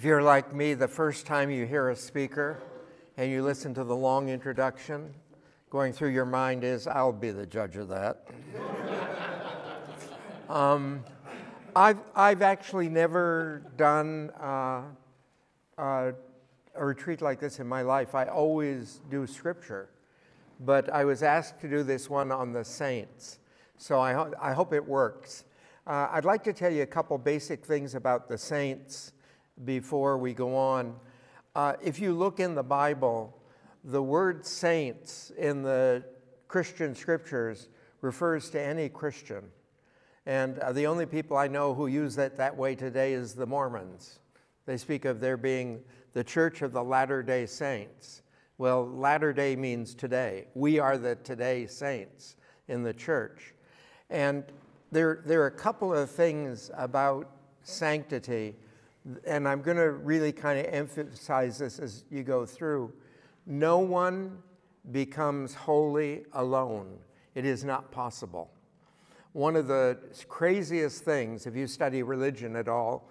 If you're like me, the first time you hear a speaker and you listen to the long introduction, going through your mind is, I'll be the judge of that. I've actually never done a retreat like this in my life. I always do scripture, but I was asked to do this one on the saints, so I hope it works. I'd like to tell you a couple basic things about the saints before we go on. If you look in the Bible, the word saints in the Christian scriptures refers to any Christian. And the only people I know who use it that way today is the Mormons. They speak of there being the Church of the Latter-day Saints. Well, Latter-day means today. We are the today saints in the church. And there are a couple of things about sanctity, and I'm going to really kind of emphasize this as you go through. No one becomes holy alone. It is not possible. One of the craziest things, if you study religion at all,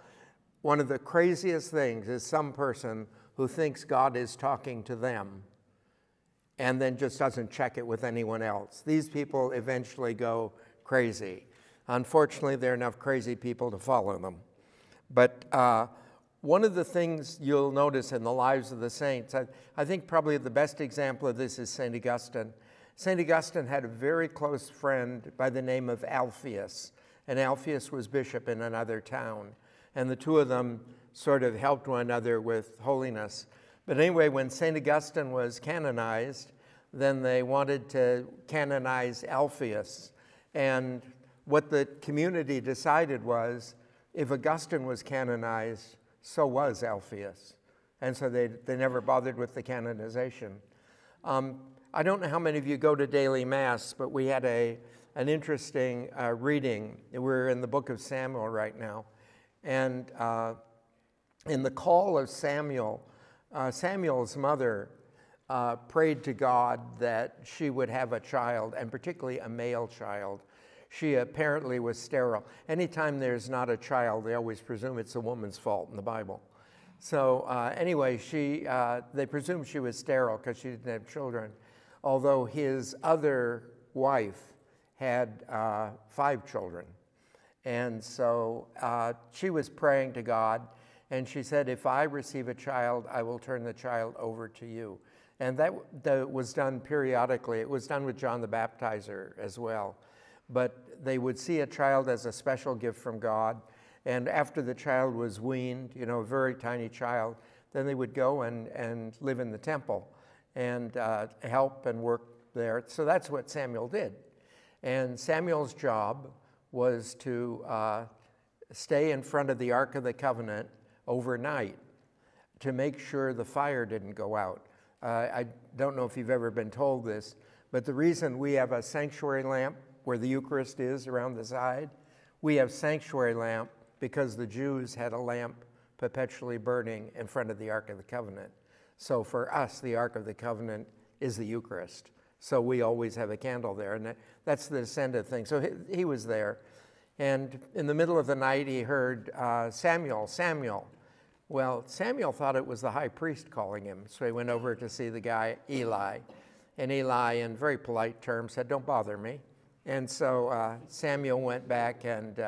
one of the craziest things is some person who thinks God is talking to them and then just doesn't check it with anyone else. These people eventually go crazy. Unfortunately, there are enough crazy people to follow them. But one of the things you'll notice in the lives of the saints, I think probably the best example of this is St. Augustine. St. Augustine had a very close friend by the name of Alphaeus, and Alphaeus was bishop in another town. And the two of them sort of helped one another with holiness. But anyway, when St. Augustine was canonized, then they wanted to canonize Alphaeus. And what the community decided was, if Augustine was canonized, so was Alphaeus. And so they never bothered with the canonization. I don't know how many of you go to daily Mass, but we had an interesting reading. We're in the book of Samuel right now. And in the call of Samuel, Samuel's mother prayed to God that she would have a child, and particularly a male child. She apparently was sterile. Anytime there's not a child, they always presume it's a woman's fault in the Bible. So anyway, they presumed she was sterile because she didn't have children, although his other wife had 5 children. And so she was praying to God, and she said, if I receive a child, I will turn the child over to you. And that was done periodically. It was done with John the Baptizer as well. But they would see a child as a special gift from God, and after the child was weaned, a very tiny child, then they would go and live in the temple and help and work there. So that's what Samuel did. And Samuel's job was to stay in front of the Ark of the Covenant overnight to make sure the fire didn't go out. I don't know if you've ever been told this, but the reason we have a sanctuary lamp where the Eucharist is around the side, we have sanctuary lamp because the Jews had a lamp perpetually burning in front of the Ark of the Covenant. So for us, the Ark of the Covenant is the Eucharist. So we always have a candle there, and that's the descendant thing. So he was there, and in the middle of the night, he heard, Samuel, Samuel. Well, Samuel thought it was the high priest calling him, so he went over to see the guy, Eli. And Eli, in very polite terms, said, don't bother me. And so Samuel went back and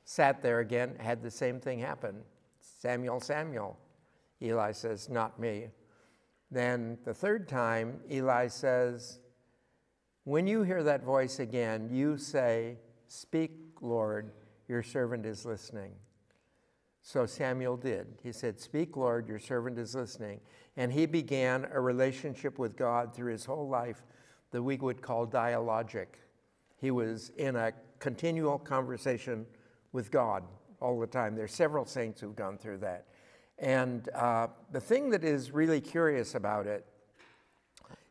sat there again, had the same thing happen. Samuel, Samuel. Eli says, not me. Then the third time, Eli says, when you hear that voice again, you say, speak, Lord, your servant is listening. So Samuel did. He said, speak, Lord, your servant is listening. And he began a relationship with God through his whole life that we would call dialogic. He was in a continual conversation with God all the time. There's several saints who've gone through that. And the thing that is really curious about it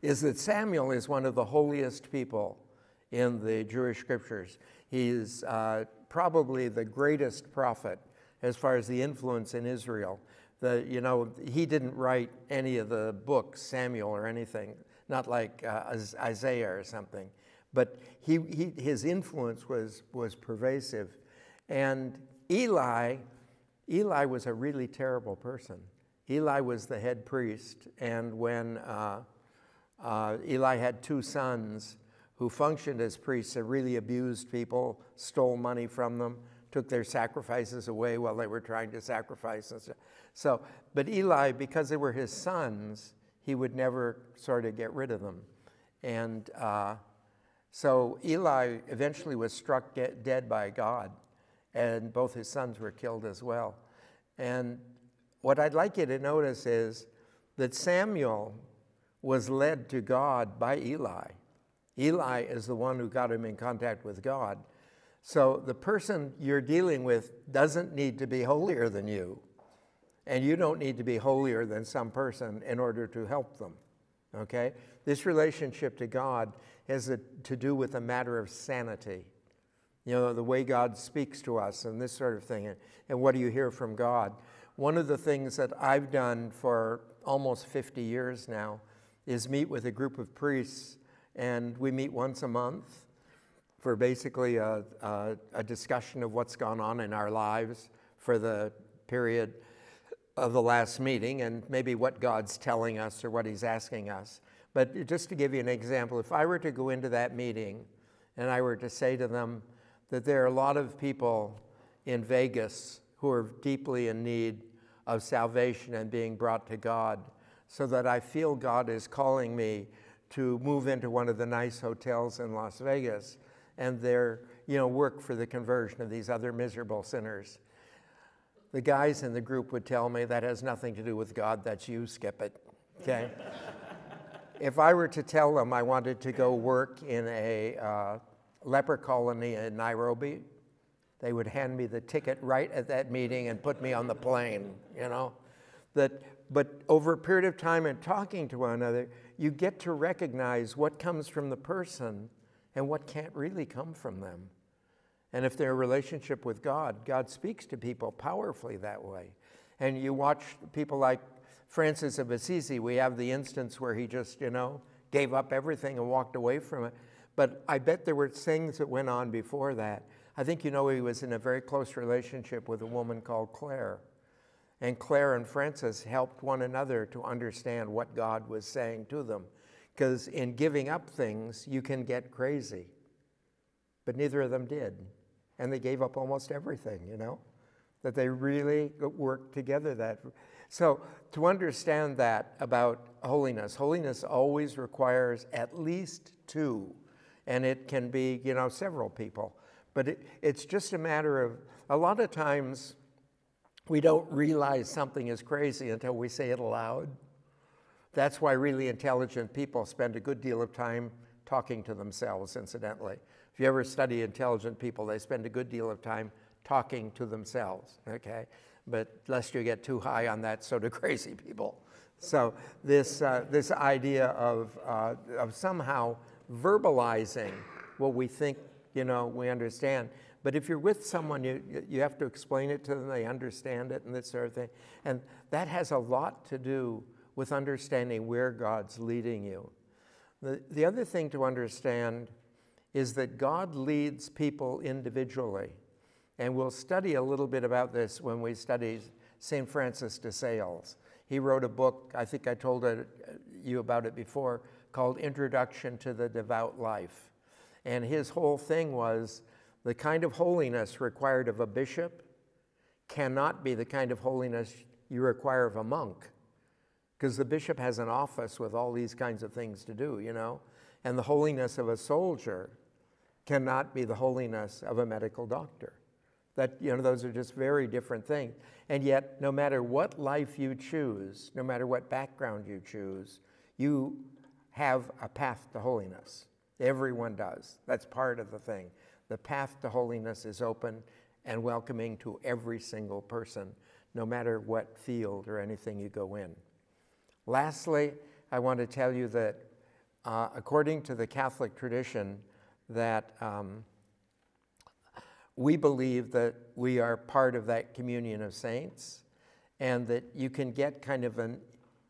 is that Samuel is one of the holiest people in the Jewish scriptures. He's probably the greatest prophet as far as the influence in Israel. He didn't write any of the books, Samuel or anything, not like Isaiah or something. But his influence was pervasive. And Eli Eli was a really terrible person. Eli was the head priest, and when Eli had 2 sons who functioned as priests and really abused people, stole money from them, took their sacrifices away while they were trying to sacrifice and stuff. But Eli, because they were his sons, he would never sort of get rid of them. And so Eli eventually was struck dead by God, and both his sons were killed as well. And what I'd like you to notice is that Samuel was led to God by Eli. Eli is the one who got him in contact with God. So the person you're dealing with doesn't need to be holier than you, and you don't need to be holier than some person in order to help them, okay? This relationship to God has to do with a matter of sanity. You know, the way God speaks to us and this sort of thing, and what do you hear from God? One of the things that I've done for almost 50 years now is meet with a group of priests, and we meet once a month for basically a discussion of what's gone on in our lives for the period of the last meeting, and maybe what God's telling us or what he's asking us. But just to give you an example, if I were to go into that meeting and I were to say to them that there are a lot of people in Vegas who are deeply in need of salvation and being brought to God, so that I feel God is calling me to move into one of the nice hotels in Las Vegas and work for the conversion of these other miserable sinners. The guys in the group would tell me that has nothing to do with God, that's you, skip it, okay? If I were to tell them I wanted to go work in a leper colony in Nairobi, they would hand me the ticket right at that meeting and put me on the plane, you know? But over a period of time and talking to one another, you get to recognize what comes from the person and what can't really come from them. And if they're in a relationship with God, God speaks to people powerfully that way. And you watch people like Francis of Assisi, we have the instance where he just, gave up everything and walked away from it. But I bet there were things that went on before that. I think he was in a very close relationship with a woman called Claire. And Claire and Francis helped one another to understand what God was saying to them. Because in giving up things, you can get crazy. But neither of them did. And they gave up almost everything, that they really worked together. So to understand that about holiness, holiness always requires at least 2. And it can be, several people. But it's just a matter of, a lot of times, we don't realize something is crazy until we say it aloud. That's why really intelligent people spend a good deal of time talking to themselves, incidentally. If you ever study intelligent people, they spend a good deal of time talking to themselves, okay? But lest you get too high on that, so do crazy people. So this idea of somehow verbalizing what we think, we understand. But if you're with someone, you have to explain it to them, they understand it and this sort of thing. And that has a lot to do with understanding where God's leading you. The other thing to understand is that God leads people individually. And we'll study a little bit about this when we study St. Francis de Sales. He wrote a book, I think I told you about it before, called Introduction to the Devout Life. And his whole thing was, the kind of holiness required of a bishop cannot be the kind of holiness you require of a monk, because the bishop has an office with all these kinds of things to do, and the holiness of a soldier cannot be the holiness of a medical doctor. That, those are just very different things. And yet, no matter what life you choose, no matter what background you choose, you have a path to holiness. Everyone does. That's part of the thing. The path to holiness is open and welcoming to every single person, no matter what field or anything you go in. Lastly, I want to tell you that according to the Catholic tradition, that we believe that we are part of that communion of saints, and that you can get kind of an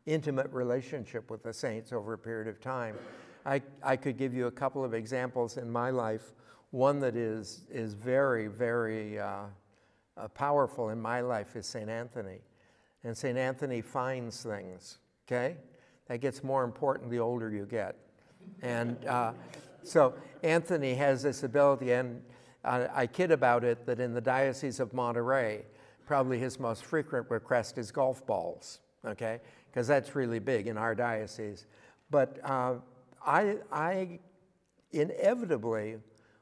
intimate relationship with the saints over a period of time. I could give you a couple of examples in my life. One that is very, very powerful in my life is St. Anthony. And St. Anthony finds things, okay? That gets more important the older you get. And so Anthony has this ability, and I kid about it, that in the Diocese of Monterey, probably his most frequent request is golf balls, okay? Because that's really big in our diocese. But I inevitably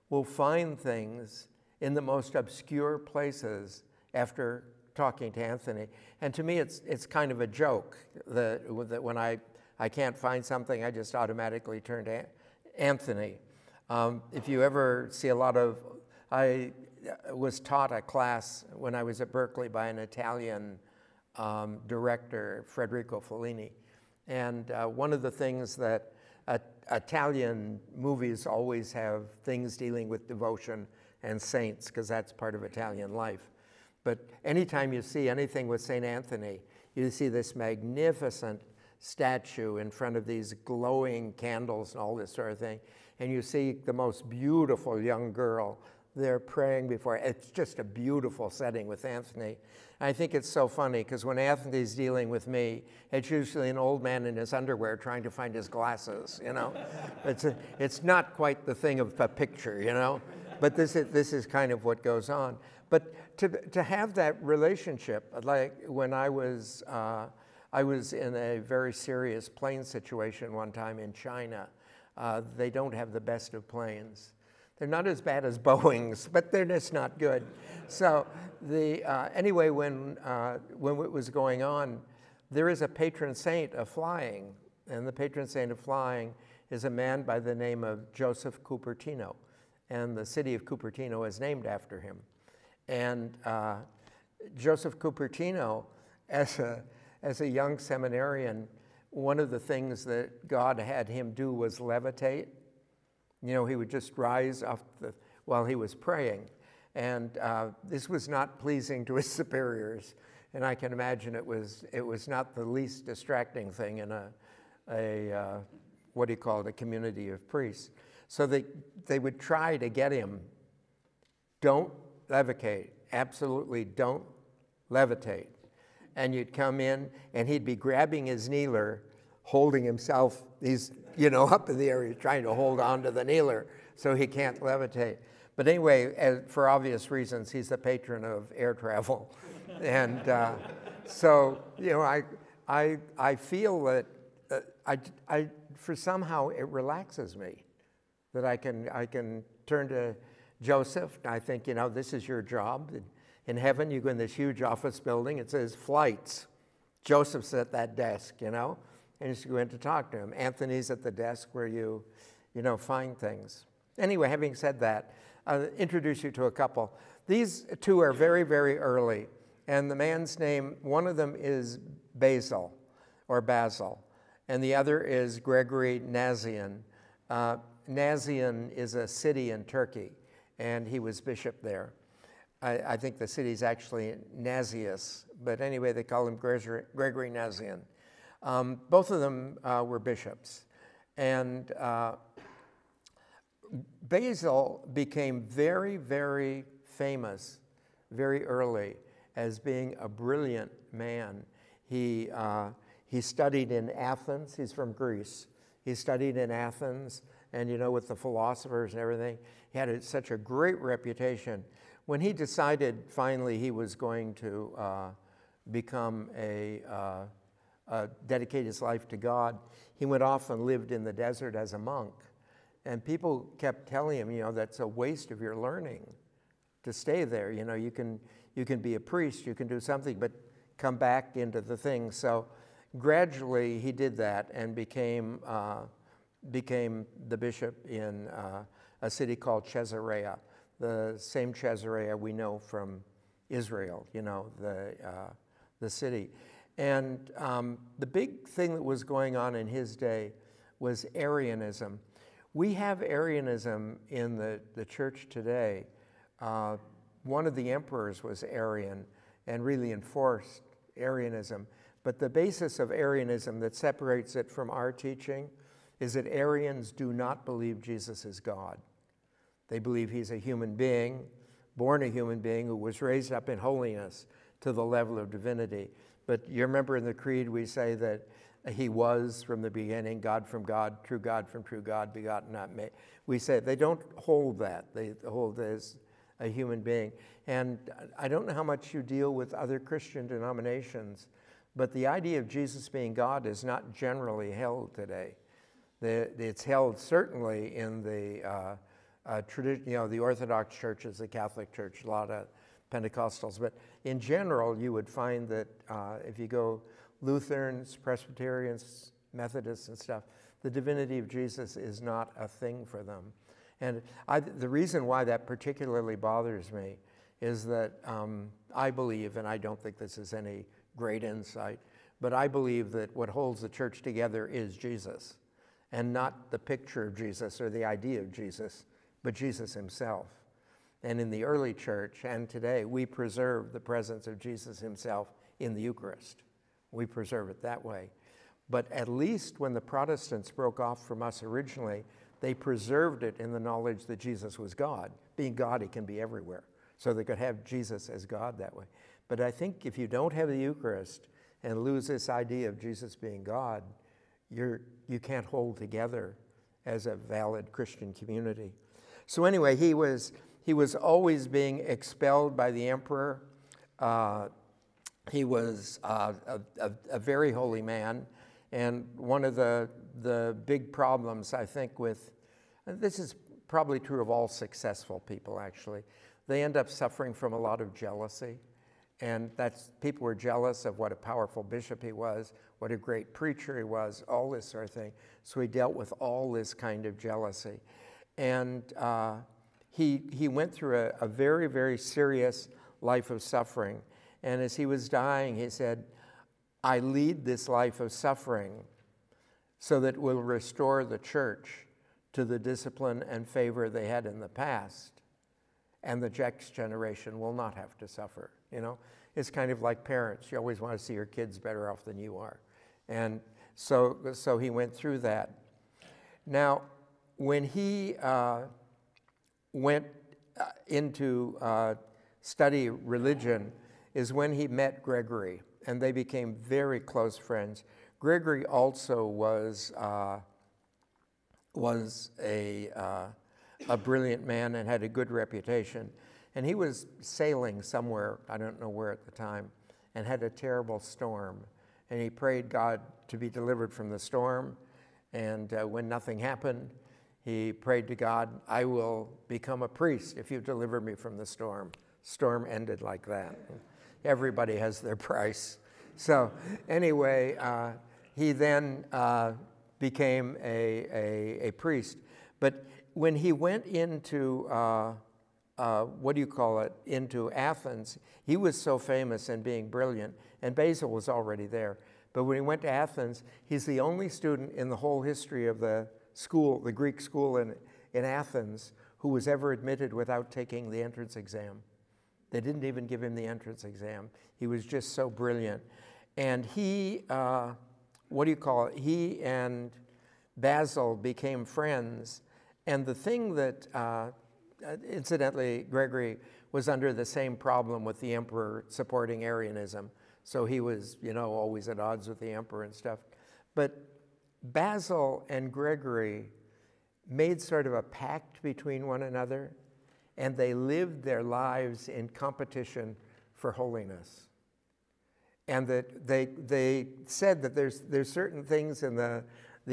will find things in the most obscure places after talking to Anthony. And to me, it's kind of a joke that when I can't find something, I just automatically turn to Anthony. If you ever see a lot of, I was taught a class when I was at Berkeley by an Italian director, Federico Fellini. And one of the things that Italian movies always have things dealing with devotion and saints, because that's part of Italian life. But anytime you see anything with St. Anthony, you see this magnificent statue in front of these glowing candles and all this sort of thing. And you see the most beautiful young girl there praying before. It's just a beautiful setting with Anthony. I think it's so funny because when Anthony's dealing with me, it's usually an old man in his underwear trying to find his glasses, you know. It's not quite the thing of a picture, you know, but this is kind of what goes on. But to have that relationship, like when I was in a very serious plane situation one time in China. They don't have the best of planes. They're not as bad as Boeing's, but they're just not good. So anyway, when it was going on, there is a patron saint of flying, and the patron saint of flying is a man by the name of Joseph Cupertino, and the city of Cupertino is named after him. And Joseph Cupertino, as a young seminarian, one of the things that God had him do was levitate. You know, he would just rise off while he was praying. And this was not pleasing to his superiors. And I can imagine it was not the least distracting thing in a what do you call it, a community of priests. So they would try to get him, don't levitate, absolutely don't levitate. And you'd come in, and he'd be grabbing his kneeler, holding himself, he's, you know, up in the air, he's trying to hold on to the kneeler so he can't levitate. But anyway, for obvious reasons, he's the patron of air travel. And so, you know, I feel that for somehow it relaxes me, that I can turn to Joseph. I think, you know, this is your job. In heaven, you go in this huge office building. It says flights. Joseph's at that desk, you know, and you go in to talk to him. Anthony's at the desk where you know, find things. Anyway, having said that, I'll introduce you to a couple. These two are very, very early, and the man's name, one of them is Basil, and the other is Gregory Nazian. Nazian is a city in Turkey, and he was bishop there. I think the city's actually Nazius, but anyway, they call him Gregory Nazian. Both of them were bishops. And Basil became very, very famous very early as being a brilliant man. He studied in Athens. He's from Greece. He studied in Athens, and you know, with the philosophers and everything, he had such a great reputation. When he decided finally he was going to become dedicate his life to God, he went off and lived in the desert as a monk. And people kept telling him, you know, that's a waste of your learning to stay there. You know, you can be a priest, you can do something, but come back into the thing. So gradually he did that and became the bishop in a city called Caesarea. The same Caesarea we know from Israel, you know, the city. And the big thing that was going on in his day was Arianism. We have Arianism in the church today. One of the emperors was Arian and really enforced Arianism. But the basis of Arianism that separates it from our teaching is that Arians do not believe Jesus is God. They believe he's a human being, born a human being who was raised up in holiness to the level of divinity. But you remember in the Creed we say that he was from the beginning, God from God from true God, begotten, not made. We say they don't hold that. They hold as a human being. And I don't know how much you deal with other Christian denominations, but the idea of Jesus being God is not generally held today. It's held certainly in the tradition, the Orthodox churches, the Catholic Church, a lot of Pentecostals. But in general, you would find that if you go Lutherans, Presbyterians, Methodists and stuff, the divinity of Jesus is not a thing for them. And the reason why that particularly bothers me is that I believe, and I don't think this is any great insight, but I believe that what holds the church together is Jesus, and not the picture of Jesus or the idea of Jesus, but Jesus himself. And in the early church and today, we preserve the presence of Jesus himself in the Eucharist. We preserve it that way. But at least when the Protestants broke off from us originally, they preserved it in the knowledge that Jesus was God. Being God, he can be everywhere. So they could have Jesus as God that way. But I think if you don't have the Eucharist and lose this idea of Jesus being God, you can't hold together as a valid Christian community. So anyway, he was always being expelled by the emperor. He was a very holy man, and one of the big problems, I think, this is probably true of all successful people, actually, they end up suffering from a lot of jealousy, and people were jealous of what a powerful bishop he was, what a great preacher he was, all this sort of thing. So he dealt with all this kind of jealousy, and he went through a very, very serious life of suffering. And as he was dying, he said, I lead this life of suffering so that we'll restore the church to the discipline and favor they had in the past, and the next generation will not have to suffer. It's kind of like parents. You always want to see your kids better off than you are. And so he went through that. Now, when he went into study religion is when he met Gregory, and they became very close friends. Gregory also was a brilliant man and had a good reputation. And he was sailing somewhere, I don't know where at the time, and had a terrible storm. And he prayed God to be delivered from the storm. And when nothing happened, he prayed to God, I will become a priest if you deliver me from the storm. Storm ended like that. Everybody has their price. So anyway, he then became a priest. But when he went into, into Athens, he was so famous and being brilliant, and Basil was already there. But when he went to Athens, he's the only student in the whole history of the school, the Greek school in Athens, who was ever admitted without taking the entrance exam. They didn't even give him the entrance exam. He was just so brilliant. And he and Basil became friends. And the thing that, incidentally, Gregory was under the same problem with the emperor supporting Arianism. So he was, always at odds with the emperor and stuff. But Basil and Gregory made sort of a pact between one another, and they lived their lives in competition for holiness. And that they said that there's certain things in the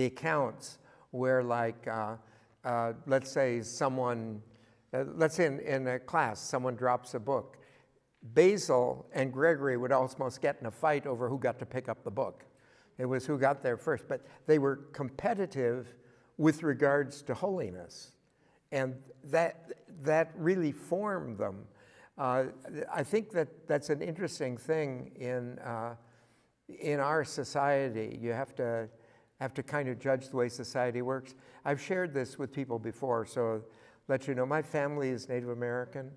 accounts where, like, let's say in a class, someone drops a book. Basil and Gregory would almost get in a fight over who got to pick up the book. It was who got there first, but they were competitive with regards to holiness. And that really formed them. I think that's an interesting thing in our society. You have to kind of judge the way society works. I've shared this with people before, so let you know, my family is Native American,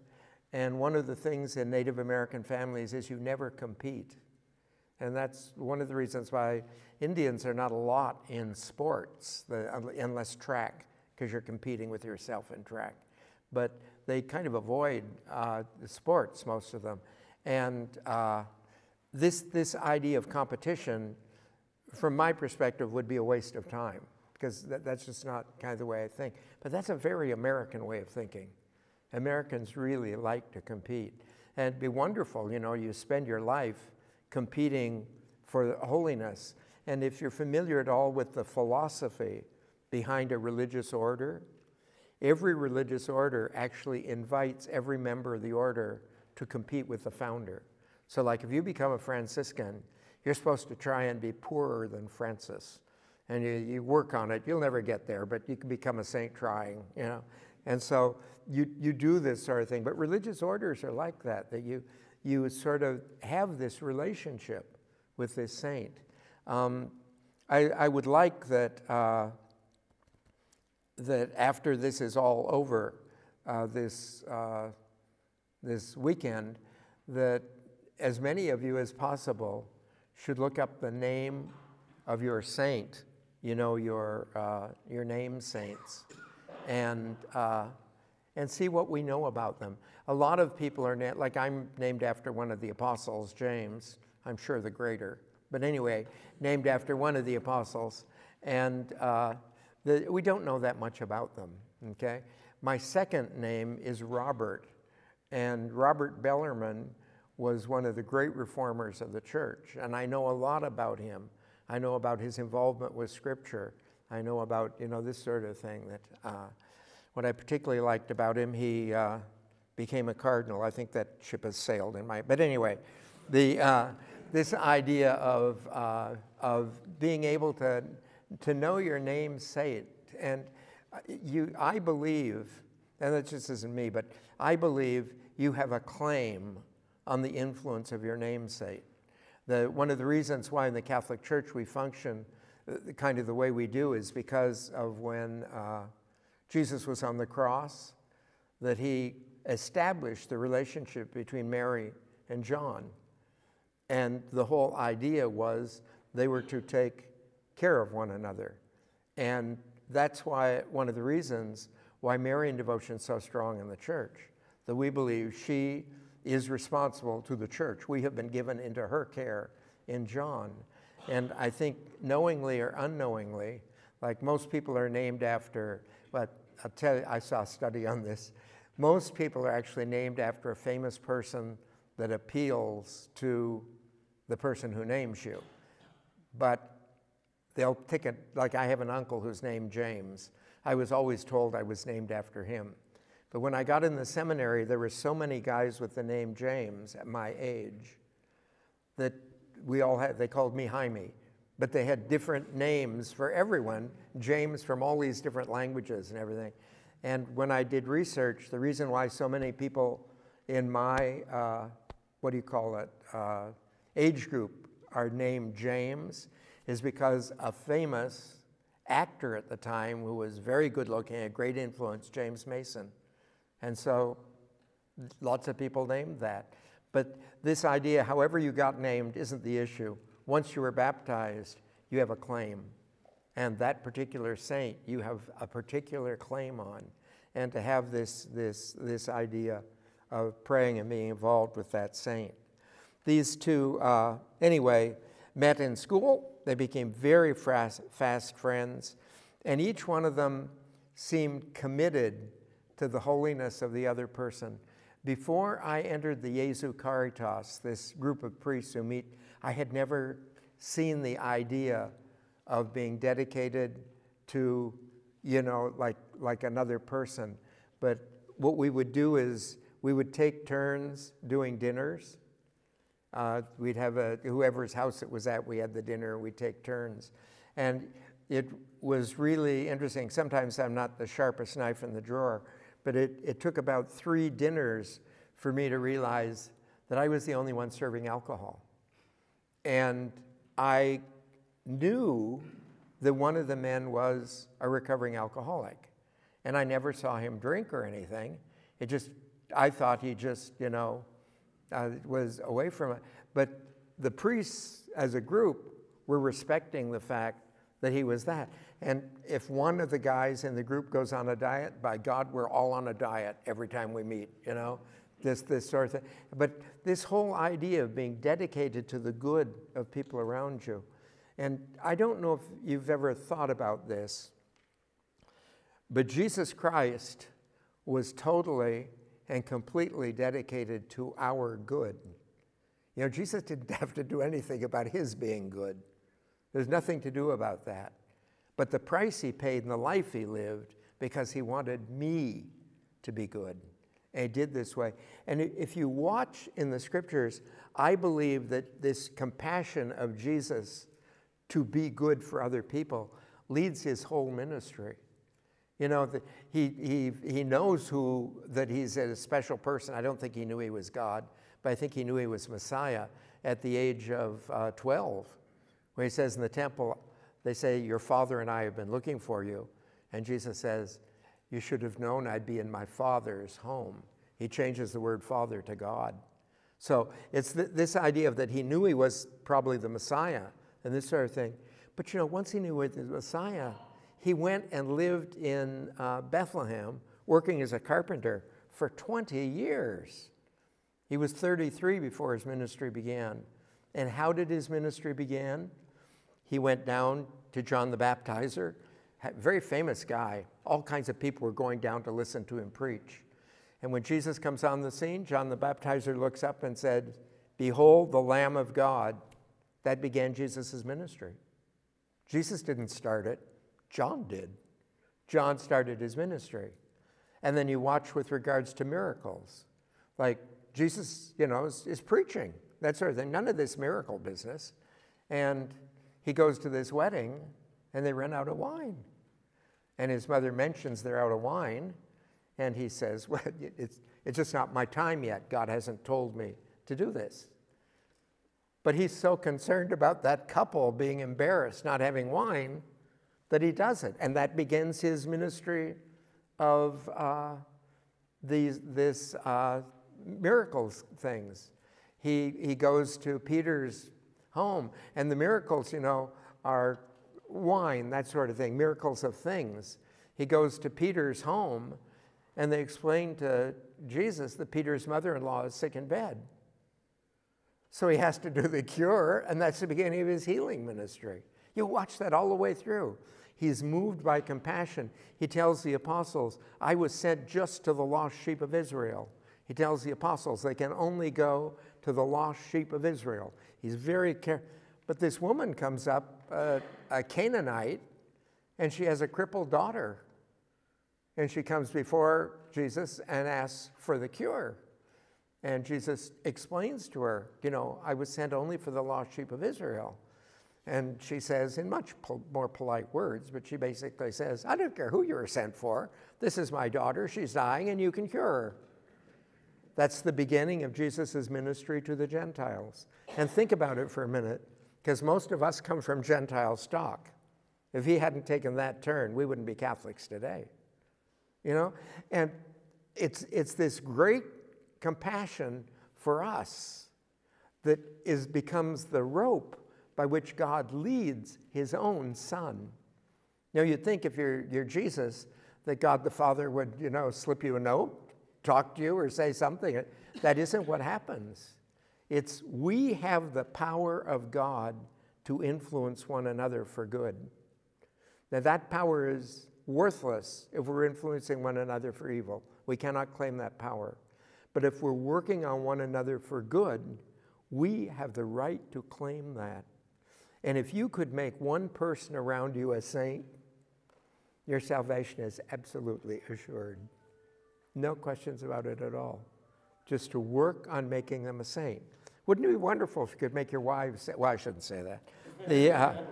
and one of the things in Native American families is you never compete. And that's one of the reasons why Indians are not a lot in sports, unless track, because you're competing with yourself in track. but they kind of avoid the sports, most of them. And this idea of competition, from my perspective, would be a waste of time, because that's just not kind of the way I think. But that's a very American way of thinking. Americans really like to compete. And it'd be wonderful, you spend your life competing for holiness. And if you're familiar at all with the philosophy behind a religious order, every religious order actually invites every member of the order to compete with the founder. So like if you become a Franciscan, you're supposed to try and be poorer than Francis. And you work on it. You'll never get there, but you can become a saint trying, And so you do this sort of thing. But religious orders are like that you sort of have this relationship with this saint. I would like that that after this is all over, this weekend, that as many of you as possible should look up the name of your saint, your name saints, and see what we know about them. A lot of people are, like I'm named after one of the apostles, James, I'm sure the greater, but anyway, named after one of the apostles, and we don't know that much about them, okay? My second name is Robert, and Robert Bellarmine was one of the great reformers of the church, and I know a lot about him. I know about his involvement with Scripture. I know about, this sort of thing. That what I particularly liked about him, he became a cardinal. I think that ship has sailed but anyway, this idea of being able to know your namesake, and I believe, and that just isn't me, but I believe you have a claim on the influence of your namesake. One of the reasons why in the Catholic Church we function kind of the way we do is because of when Jesus was on the cross, that he established the relationship between Mary and John. And the whole idea was they were to take care of one another. And that's why one of the reasons why Marian devotion is so strong in the church, that we believe she is responsible to the church. We have been given into her care in John. And I think knowingly or unknowingly, like most people are named after, but I'll tell you, I saw a study on this. Most people are actually named after a famous person that appeals to the person who names you. But they'll pick it, like I have an uncle who's named James. I was always told I was named after him. But when I got in the seminary, there were so many guys with the name James at my age that they called me Jaime, but they had different names for everyone, James from all these different languages and everything. And when I did research, the reason why so many people in my, age group are named James is because a famous actor at the time who was very good looking, a great influence, James Mason. And so lots of people named that. But this idea, however you got named, isn't the issue. Once you were baptized, you have a claim. And that particular saint, you have a particular claim on. And to have this idea of praying and being involved with that saint. These two, met in school. They became very fast friends. And each one of them seemed committed to the holiness of the other person. Before I entered the Jesu Caritas, this group of priests who meet, I had never seen the idea of being dedicated to, like another person. But what we would do is we would take turns doing dinners. We'd have whoever's house it was at, we had the dinner, we'd take turns. And it was really interesting. Sometimes I'm not the sharpest knife in the drawer, but it took about 3 dinners for me to realize that I was the only one serving alcohol. And I knew that one of the men was a recovering alcoholic. And I never saw him drink or anything. I thought he just, was away from it. But the priests as a group were respecting the fact that he was that. And if one of the guys in the group goes on a diet, by God, we're all on a diet every time we meet, you know, this sort of thing. But this whole idea of being dedicated to the good of people around you. And I don't know if you've ever thought about this, but Jesus Christ was totally and completely dedicated to our good. You know, Jesus didn't have to do anything about his being good. There's nothing to do about that. But the price he paid and the life he lived because he wanted me to be good. And he did this way. And if you watch in the scriptures, I believe that this compassion of Jesus to be good for other people leads his whole ministry. You know, he knows that he's a special person. I don't think he knew he was God, but I think he knew he was Messiah at the age of 12. When he says in the temple, they say, your father and I have been looking for you. And Jesus says, you should have known I'd be in my Father's home. He changes the word Father to God. So it's this idea of that he knew he was probably the Messiah and this sort of thing. But you know, once he knew he was the Messiah, he went and lived in Bethlehem, working as a carpenter for 20 years. He was 33 before his ministry began. And how did his ministry begin? He went down to John the Baptizer, very famous guy. All kinds of people were going down to listen to him preach. And when Jesus comes on the scene, John the Baptizer looks up and said, behold, the Lamb of God. That began Jesus' ministry. Jesus didn't start it. John did. John started his ministry. And then you watch with regards to miracles. Like Jesus, you know, is preaching, that sort of thing. None of this miracle business. And he goes to this wedding, and they run out of wine. And his mother mentions they're out of wine, and he says, well, it's just not my time yet. God hasn't told me to do this. But he's so concerned about that couple being embarrassed, not having wine, that he does it. And that begins his ministry of miracles things. He goes to Peter's home, and the miracles, you know, are wine, that sort of thing, miracles of things. He goes to Peter's home, and they explain to Jesus that Peter's mother-in-law is sick in bed. So he has to do the cure, and that's the beginning of his healing ministry. You watch that all the way through. He's moved by compassion. He tells the apostles, I was sent just to the lost sheep of Israel. He tells the apostles they can only go to the lost sheep of Israel. He's very careful. But this woman comes up, a Canaanite, and she has a crippled daughter. And she comes before Jesus and asks for the cure. And Jesus explains to her, you know, I was sent only for the lost sheep of Israel. And she says, in much more polite words, but she basically says, I don't care who you were sent for. This is my daughter. She's dying, and you can cure her. That's the beginning of Jesus' ministry to the Gentiles. And think about it for a minute, because most of us come from Gentile stock. If he hadn't taken that turn, we wouldn't be Catholics today. You know? And it's this great compassion for us that becomes the rope by which God leads his own son. You know, you'd think if you're Jesus, that God the Father would, you know, slip you a note, talk to you, or say something. That isn't what happens. It's we have the power of God to influence one another for good. Now that power is worthless if we're influencing one another for evil. We cannot claim that power. But if we're working on one another for good, we have the right to claim that. And if you could make one person around you a saint, your salvation is absolutely assured. No questions about it at all. Just to work on making them a saint. Wouldn't it be wonderful if you could make your wives, well, I shouldn't say that.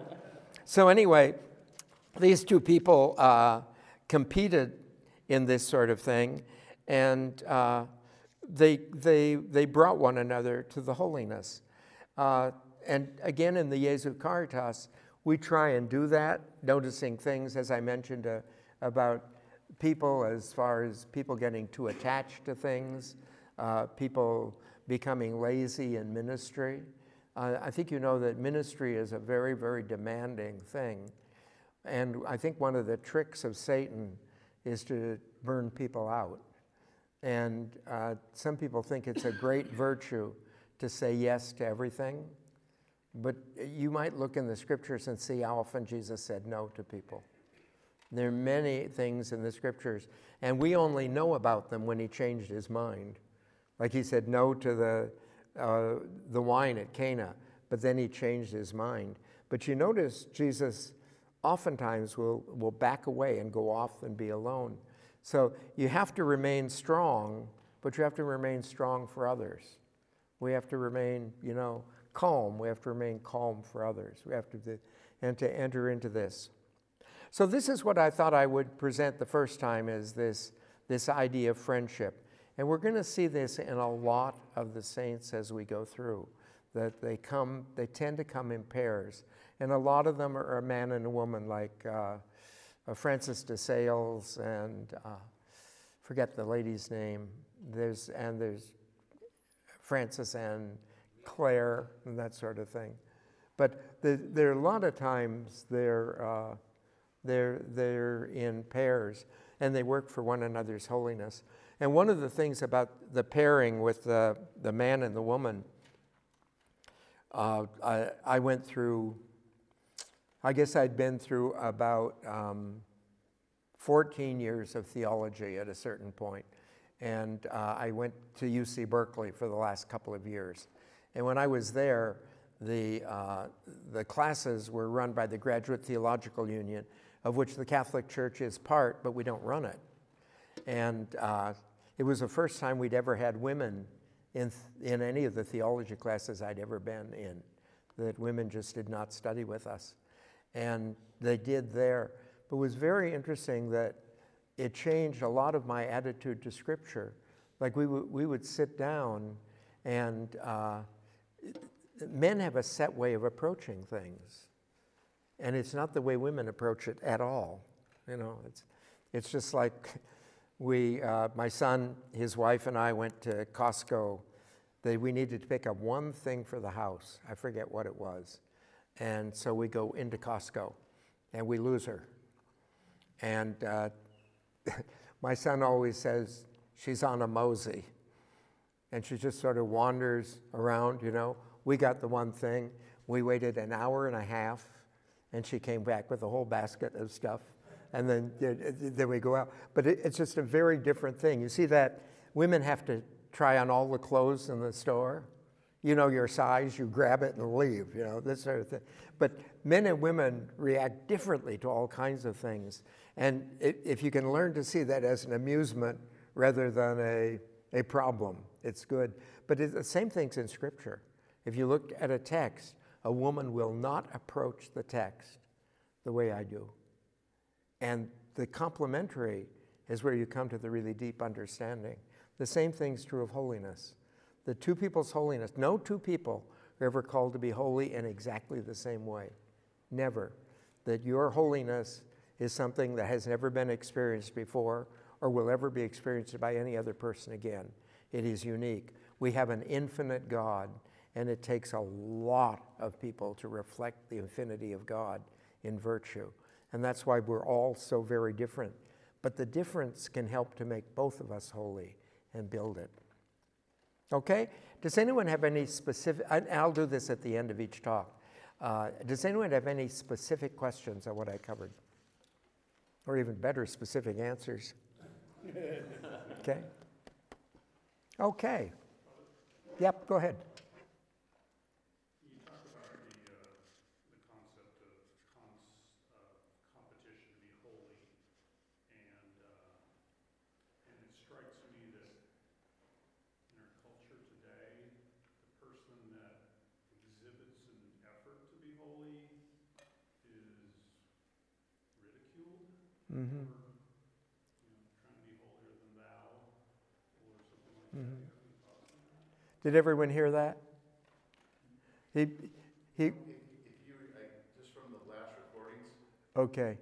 So anyway, these two people competed in this sort of thing, and they brought one another to the holiness. And again, in the Jesu Caritas, we try and do that, noticing things, as I mentioned, about people as far as people getting too attached to things, people becoming lazy in ministry. I think you know that ministry is a very, very demanding thing. And I think one of the tricks of Satan is to burn people out. And some people think it's a great virtue to say yes to everything. But you might look in the scriptures and see how often Jesus said no to people. There are many things in the scriptures, and we only know about them when he changed his mind. Like he said no to the wine at Cana, but then he changed his mind. But you notice Jesus oftentimes will back away and go off and be alone. So you have to remain strong, but you have to remain strong for others. We have to remain, calm. We have to remain calm for others. We have to enter into this. So this is what I thought I would present the first time, is this idea of friendship. And we're going to see this in a lot of the saints as we go through, that they tend to come in pairs. And a lot of them are a man and a woman, like Francis de Sales and forget the lady's name. There's Francis and Claire and that sort of thing. But there are a lot of times they're in pairs, and they work for one another's holiness. And one of the things about the pairing with the man and the woman, I went through, I guess I'd been through about 14 years of theology at a certain point. And I went to UC Berkeley for the last couple of years. And when I was there, the classes were run by the Graduate Theological Union, of which the Catholic Church is part, but we don't run it. And it was the first time we'd ever had women in any of the theology classes I'd ever been in, that women just did not study with us. And they did there. But it was very interesting that it changed a lot of my attitude to Scripture. Like we would sit down, and men have a set way of approaching things. And it's not the way women approach it at all. It's just like my son, his wife, and I went to Costco. We needed to pick up one thing for the house. I forget what it was. And so we go into Costco, and we lose her. And my son always says, she's on a mosey. And she just sort of wanders around, We got the one thing. We waited an hour and a half, and she came back with a whole basket of stuff. And then we go out. But it's just a very different thing. You see that women have to try on all the clothes in the store. Your size, you grab it and leave, this sort of thing. But men and women react differently to all kinds of things. And if you can learn to see that as an amusement rather than a problem, it's good. But the same thing's in Scripture. If you look at a text, a woman will not approach the text the way I do. And the complementary is where you come to the really deep understanding. The same thing's true of holiness. The two people's holiness, no two people are ever called to be holy in exactly the same way. Never. That your holiness is something that has never been experienced before or will ever be experienced by any other person again. It is unique. We have an infinite God, and it takes a lot of people to reflect the infinity of God in virtue. And that's why we're all so very different. But the difference can help to make both of us holy and build it. Okay? Does anyone have any specific, I'll do this at the end of each talk. Does anyone have any specific questions on what I covered? Or even better, specific answers? Okay? Okay. Yep, go ahead. You talk about the concept of competition to be holy, and it strikes me that in our culture today, the person that exhibits an effort to be holy is ridiculed, Mm-hmm. or trying to be holier than thou, or something like that. Mm-hmm. Did everyone hear that? He If you, just from the last recordings. Okay.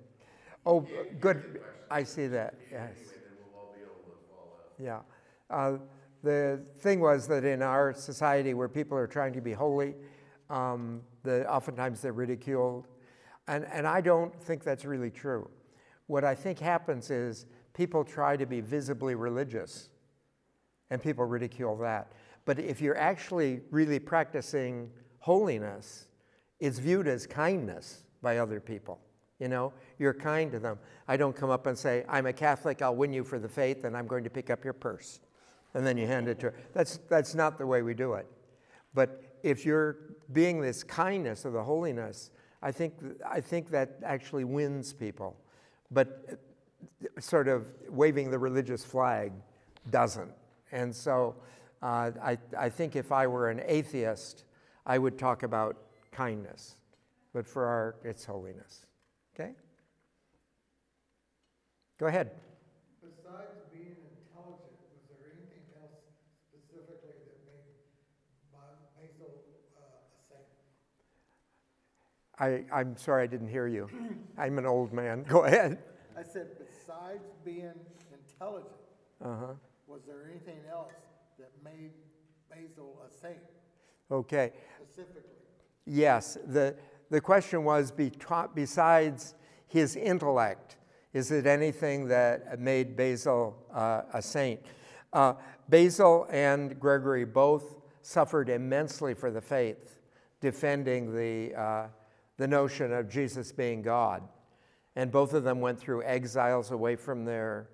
Oh, good. I see that. Yes. Anyway, then we'll all be able to follow. Yeah. The thing was that in our society where people are trying to be holy, oftentimes they're ridiculed. And I don't think that's really true. What I think happens is people try to be visibly religious, and people ridicule that. But if you're actually really practicing holiness, it's viewed as kindness by other people. You know, you're kind to them. I don't come up and say, I'm a Catholic, I'll win you for the faith, and I'm going to pick up your purse. And then you hand it to her. That's not the way we do it. But if you're being this kindness of the holiness, I think that actually wins people. But sort of waving the religious flag doesn't. And so I think if I were an atheist, I would talk about kindness. But for it's holiness. Okay? Go ahead. Besides being intelligent, was there anything else specifically that made Basil a saint? I'm sorry, I didn't hear you. I'm an old man. Go ahead. I said, besides being intelligent, was there anything else that made Basil a saint? Okay. Specifically. Yes. The question was, besides his intellect, is it anything that made Basil a saint? Basil and Gregory both suffered immensely for the faith, defending the notion of Jesus being God. And both of them went through exiles away from their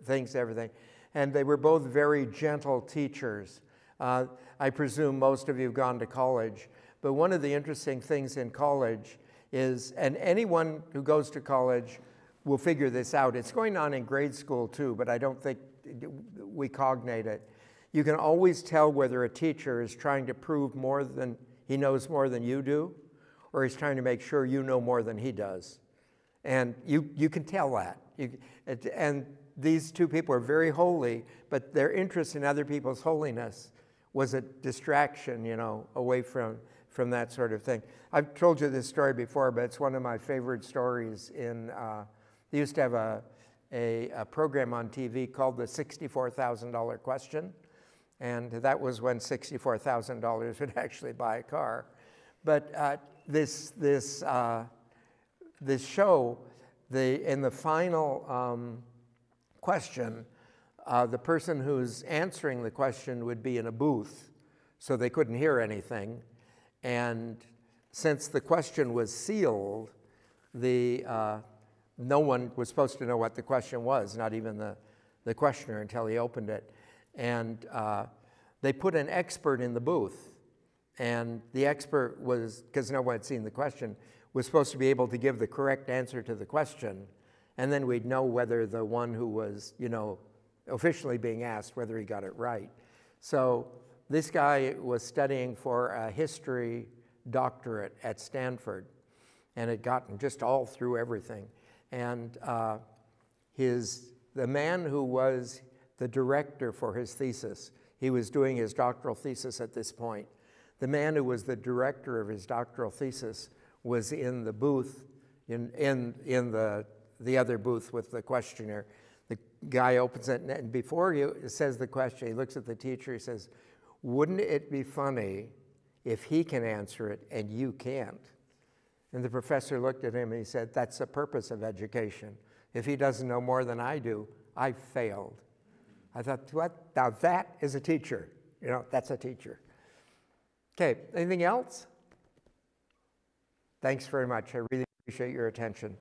things, everything. And they were both very gentle teachers. I presume most of you have gone to college. But one of the interesting things in college is, and anyone who goes to college will figure this out. It's going on in grade school too, but I don't think we cognate it. You can always tell whether a teacher is trying to prove he knows more than you do, or he's trying to make sure you know more than he does. And you can tell that. And these two people are very holy, but their interest in other people's holiness was a distraction, away from that sort of thing. I've told you this story before, but it's one of my favorite stories. They used to have a program on TV called the $64,000 question, and that was when $64,000 would actually buy a car. But this show, in the final question, the person who's answering the question would be in a booth, so they couldn't hear anything. And since the question was sealed, no one was supposed to know what the question was, not even the questioner, until he opened it. And they put an expert in the booth. And the expert was, because no one had seen the question, was supposed to be able to give the correct answer to the question. And then we'd know whether the one who was, officially being asked, whether he got it right. So this guy was studying for a history doctorate at Stanford, and had gotten just all through everything. And the man who was the director for his thesis, he was doing his doctoral thesis at this point. The man who was the director of his doctoral thesis was in the booth, in the other booth with the questionnaire. The guy opens it, and before he says the question, he looks at the teacher, he says, "Wouldn't it be funny if he can answer it and you can't?" And the professor looked at him and he said, "That's the purpose of education. If he doesn't know more than I do, I failed." I thought, what? Now that is a teacher. That's a teacher. Okay, anything else? Thanks very much. I really appreciate your attention.